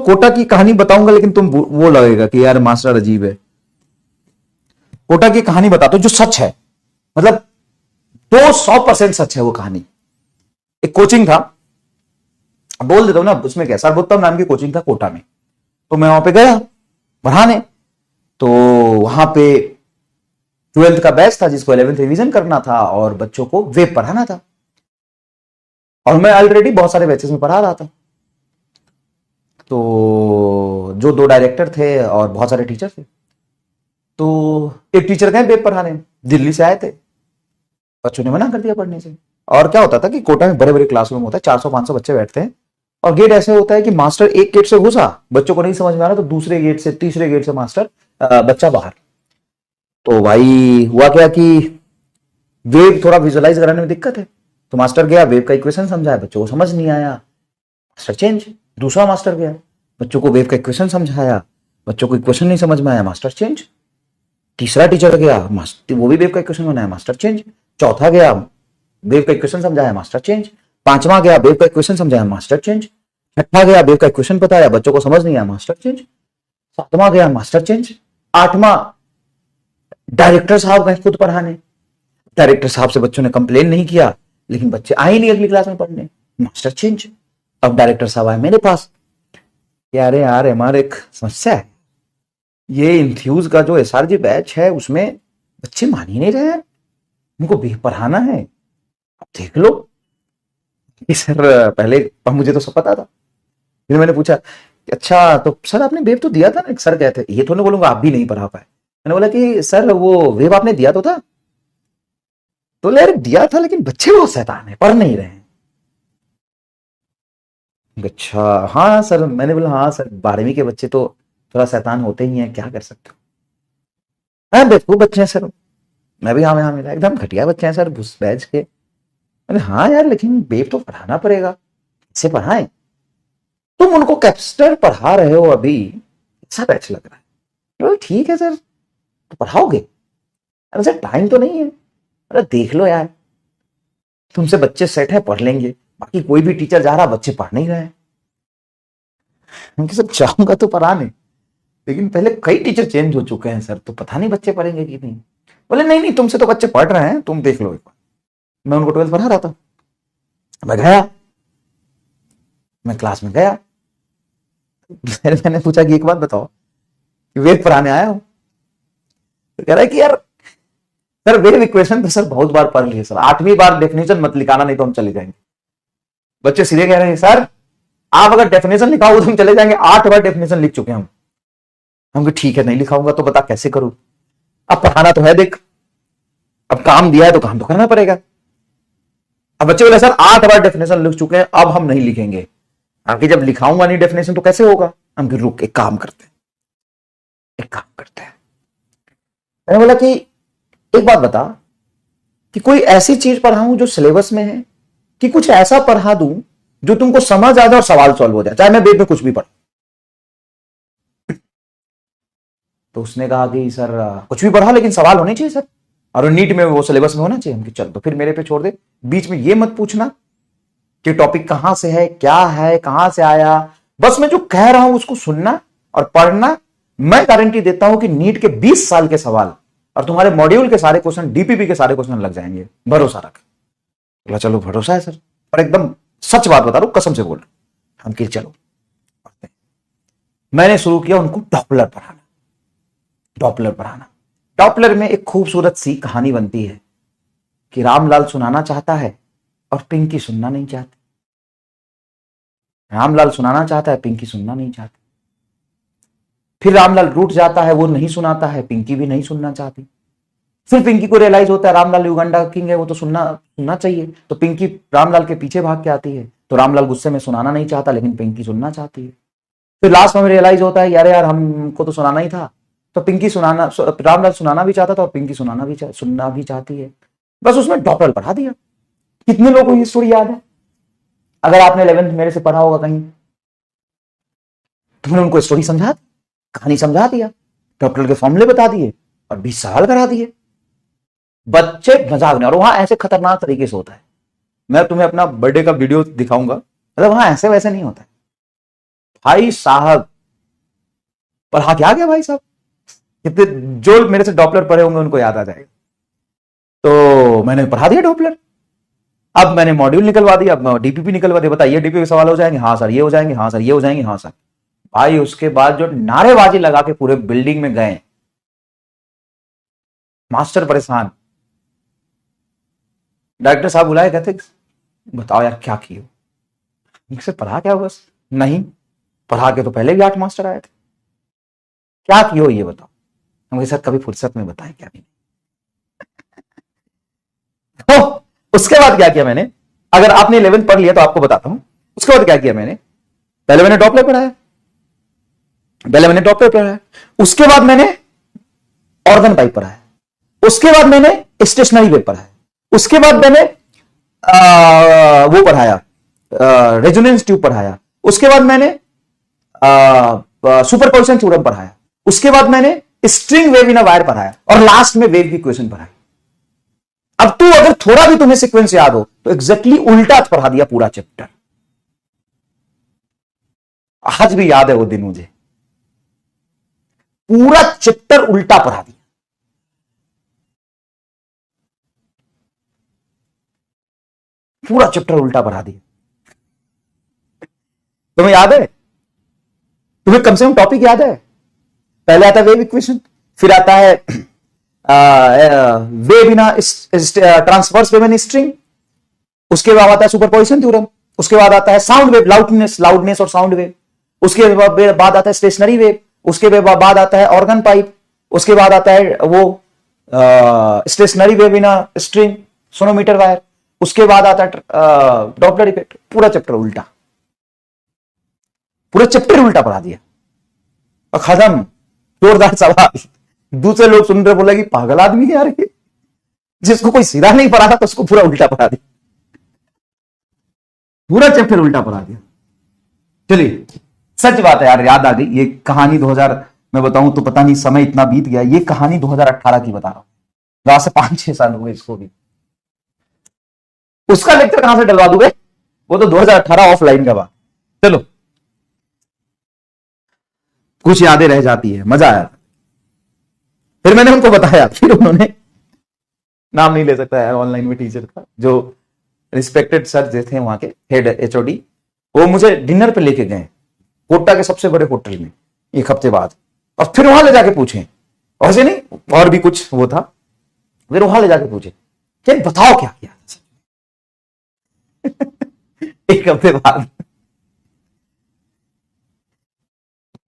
कोटा की कहानी बताऊंगा, लेकिन तुम वो लगेगा कि यार मास्टर अजीब है। कोटा की कहानी बताता हूं जो सच है, मतलब 200% सच है वो कहानी। एक कोचिंग था, बोल देता हूं ना, उसमें क्या सर्वोत्तम नाम की कोचिंग था कोटा में। तो मैं वहां पे गया पढ़ाने। तो वहां पे 12th का बैच था जिसको 11th रिवीजन करना था और बच्चों को वेब पढ़ाना था। और मैं ऑलरेडी बहुत सारे बैचेस में पढ़ा रहा था। तो जो 2 डायरेक्टर थे और बहुत सारे टीचर थे, तो एक टीचर गए वेब पढ़ाने, दिल्ली से आए थे। बच्चों ने मना कर दिया पढ़ने से। और क्या होता था कि कोटा में बड़े बड़े क्लासरूम होता है, 400-500 बच्चे बैठते हैं। और गेट ऐसे होता है कि मास्टर एक गेट से घुसा, बच्चों को नहीं समझ में आ रहा तो दूसरे गेट से, तीसरे गेट से मास्टर बच्चा बाहर। तो भाई हुआ क्या कि वेव थोड़ा विजुअलाइज कराने में दिक्कत है। तो मास्टर गया, वेव का इक्वेशन समझाया, बच्चों को समझ नहीं आया, मास्टर चेंज। दूसरा मास्टर गया, बच्चों को वेव का इक्वेशन समझाया, बच्चों को इक्वेशन नहीं समझ में आया, मास्टर चेंज। तीसरा टीचर गया, मास्टर वो भी वेव का इक्वेशन बनाया, मास्टर चेंज। चौथा गया, वेव का इक्वेशन समझाया, मास्टर चेंज। पांचवा गया, वेव का इक्वेशन समझाया, मास्टर चेंज। छठा गया, वेव का इक्वेशन बताया, बच्चों को समझ नहीं आया, मास्टर चेंज। सातवां गया, मास्टर चेंज। आठवां डायरेक्टर साहब गए खुद पढ़ाने। डायरेक्टर साहब से बच्चों ने कंप्लेन नहीं किया, लेकिन बच्चे आए नहीं अगली क्लास में पढ़ने, मास्टर चेंज। अब डायरेक्टर साहब आए मेरे पास, यार यार हमारे एक समस्या है, ये इंथ्यूज का जो एसआरजी बैच है उसमें बच्चे मान ही नहीं रहे हैं, उनको भी पढ़ाना है, अब देख लो। सर पहले मुझे तो सब पता था। फिर मैंने पूछा, अच्छा तो सर आपने वेब तो दिया था ना? सर कहते ये तो नहीं बोलूंगा आप भी नहीं पढ़ा पाए। मैंने बोला कि सर वो वेब आपने दिया तो था? तो यार दिया था, लेकिन बच्चे बहुत शैतान है, पढ़ नहीं रहे हैं। अच्छा हाँ सर, मैंने बोला हाँ सर, 12वीं के बच्चे तो थोड़ा शैतान होते ही हैं, क्या कर सकते हो। हाँ बेवकूफ बच्चे हैं सर। मैं भी हाँ में हाँ मिला, एकदम घटिया बच्चे हैं सर घुस बैच के। मैंने हाँ यार, लेकिन वेब तो पढ़ाना पड़ेगा, कैसे पढ़ाएं? तुम उनको कैप्स्टर पढ़ा रहे हो अभी, ऐसा बैच लग रहा है। बोले, ठीक है सर, तो पढ़ाओगे? अरे सर टाइम तो नहीं है। अरे देख लो यार, तुमसे बच्चे सेट है, पढ़ लेंगे, बाकी कोई भी टीचर जा रहा, बच्चे पढ़ नहीं रहे हैं। उनके सब चाहूंगा तो पढ़ाने, लेकिन पहले कई टीचर चेंज हो चुके हैं सर, तो पता नहीं बच्चे पढ़ेंगे कि नहीं। बोले नहीं नहीं, तुमसे तो बच्चे पढ़ रहे हैं, तुम देख लो एक बार। मैं उनको 12th पढ़ा रहा था। मैं गया, मैं क्लास में गया, मैंने पूछा कि एक बात बताओ, वेद पढ़ाने आया हो? तो कह रहा है कि यार सर वेव इक्वेशन तो सर बहुत बार पढ़ लिए सर, 8वीं बार डेफिनेशन मत लिखाना नहीं तो हम चले जाएंगे। बच्चे सीधे कह रहे हैं सर आप अगर डेफिनेशन लिखाओगे तो हम चले जाएंगे, 8 बार डेफिनेशन लिख चुके हैं हम। ठीक है नहीं लिखाऊंगा तो बता कैसे करूं, अब पढ़ाना तो है देख, अब काम दिया है तो काम तो करना पड़ेगा। अब बच्चे बोले सर 8 बार डेफिनेशन लिख चुके हैं, अब हम नहीं लिखेंगे, आगे जब लिखाऊंगा नहीं डेफिनेशन तो कैसे होगा। हम फिर रुक, एक काम करते हैं, एक काम करते हैं। मैंने बोला कि एक बात बता कि कोई ऐसी चीज पढ़ाऊं जो सिलेबस में है, कि कुछ ऐसा पढ़ा दूं जो तुमको समझ आ जाए और सवाल सॉल्व हो जाए, चाहे मैं वेब में कुछ भी पढ़ूं। तो उसने कहा कि सर कुछ भी पढ़ा लेकिन सवाल होने चाहिए सर, और नीट में वो सिलेबस में होना चाहिए। हम कि चल तो फिर मेरे पे छोड़ दे, बीच में ये मत पूछना कि टॉपिक कहां से है, क्या है, कहां से आया, बस मैं जो कह रहा हूं उसको सुनना और पढ़ना। मैं गारंटी देता हूं कि नीट के 20 साल के सवाल और तुम्हारे मॉड्यूल के सारे क्वेश्चन, डीपीपी के सारे क्वेश्चन लग जाएंगे, भरोसा रख। बोला चलो भरोसा है सर, और एकदम सच बात बता रहा हूं, कसम से बोल रहा हूं। हम कि चलो मैंने शुरू किया उनको डॉपलर पढ़ाना। डॉपलर पढ़ाना, डॉपलर में एक खूबसूरत सी कहानी बनती है कि रामलाल सुनाना चाहता है और पिंकी सुनना नहीं चाहती। रामलाल सुनाना चाहता है, पिंकी सुनना नहीं चाहती। फिर रामलाल रूठ जाता है, वो नहीं सुनाता है, पिंकी भी नहीं सुनना चाहती। फिर पिंकी को रियलाइज होता है रामलाल युगांडा किंग है, वो तो सुनना चाहिए, तो पिंकी रामलाल के पीछे भाग के आती है। तो रामलाल गुस्से में सुनाना नहीं चाहता, लेकिन पिंकी सुनना चाहती है। फिर लास्ट में रियलाइज होता है यार यार हमको तो सुनाना ही था, तो पिंकी सुनाना, रामलाल सुनाना भी चाहता था और पिंकी सुनना भी चाहती है। बस उसमें डॉपलर पढ़ा दिया। कितने लोगों को ये स्टोरी याद है? अगर आपने 11th मेरे से पढ़ा होगा कहीं, तो मैंने उनको स्टोरी समझा दी, कहानी समझा दिया, डॉपलर के फॉर्मूले बता दिए और 20 सवाल करा दिए। बच्चे मजाक नहीं, और वहां ऐसे खतरनाक तरीके से होता है, मैं तुम्हें अपना बर्थडे का वीडियो दिखाऊंगा, मतलब वहां ऐसे वैसे नहीं होता है, भाई साहब पढ़ा क्या गया भाई साहब, कितने जो मेरे से डॉपलर पढ़े होंगे उनको याद आ जाएगा। तो मैंने पढ़ा दिया डॉपलर। अब मैंने मॉड्यूल निकलवा दिया, अब डीपीपी निकलवा दिया, बताइए डीपीपी सवाल हो जाएंगे, हाँ सर ये हो जाएंगे, हाँ सर ये हो जाएंगे, हाँ सर। भाई उसके बाद जो नारेबाजी लगा के पूरे बिल्डिंग में गए, मास्टर परेशान। डायरेक्टर साहब बुलाए, कहते बताओ यार क्या किए हो, से पढ़ा क्या हो, बस नहीं पढ़ा के तो पहले भी 8 मास्टर आए थे, क्या किए हो ये बताओ। हम सर कभी फुर्सत में बताएं क्या नहीं। तो उसके बाद क्या किया मैंने, अगर आपने 11th पढ़ लिया तो आपको बताता हूं। उसके बाद क्या किया मैंने, पहले मैंने डॉपलर पढ़ाया, उसके बाद मैंने ऑर्गन पाइप पढ़ाया, उसके बाद मैंने स्टेशनरी वेव पढ़ाया, उसके बाद मैंने वो पढ़ाया रेजोनेंस ट्यूब पढ़ाया, उसके बाद मैंने सुपरपोजिशन थ्योरम पढ़ाया, उसके बाद मैंने string wave in a wire पढ़ाया, और लास्ट में वेव की इक्वेशन पढ़ाई। अब तू अगर थोड़ा भी तुम्हें सीक्वेंस याद हो तो एग्जैक्टली उल्टा पढ़ा दिया पूरा चैप्टर। आज भी याद है वो दिन मुझे, पूरा चैप्टर उल्टा पढ़ा दिया। पूरा चैप्टर उल्टा पढ़ा दिया। तुम्हें याद है, तुम्हें कम से कम टॉपिक याद है। पहले आता है वेव इक्वेशन, फिर आता है wave in transverse wave in string, उसके बाद आता है सुपरपोजिशन थ्योरम, उसके बाद आता है साउंड वेव, लाउडनेस और साउंड वेव, उसके बाद आता है स्टेशनरी वेव, उसके बाद आता है ऑर्गन पाइप, उसके बाद आता है वो stationary wave in string sonometer wire, उसके बाद आता है डॉपलर इफेक्ट। पूरा चैप्टर उल्टा, पूरा चैप्टर उल्टा पढ़ा दिया और खत्म। जोरदार सवाल, दूसरे लोग सुन रहे, बोला कि पागल आदमी है यार ये, जिसको कोई सीधा नहीं पढ़ा था तो उसको पूरा उल्टा पढ़ा दिया, पूरा चैप्टर उल्टा पढ़ा दिया। चलिए, सच बात है यार, याद आ गई ये कहानी 2000, मैं बताऊं तो पता नहीं समय इतना बीत गया, ये कहानी 2018 की बता रहा हूं, से 5-6 साल हुए इसको भी। उसका लेक्चर कहां से डलवा दूंगे, वो तो 2018 ऑफलाइन का बात। चलो, कुछ यादें रह जाती है, मजा आया। फिर मैंने उनको बताया, फिर उन्होंने, नाम नहीं ले सकता है ऑनलाइन में टीचर का, जो रिस्पेक्टेड सर जो थे वहां के हेड एचओडी, वो मुझे डिनर पे लेके गए कोटा के सबसे बड़े होटल में 1 हफ्ते बाद, और फिर वहां ले जाके पूछे, वैसे नहीं और भी कुछ वो था, फिर वहां ले जाके पूछे क्या बताओ क्या किया 1 हफ्ते बाद।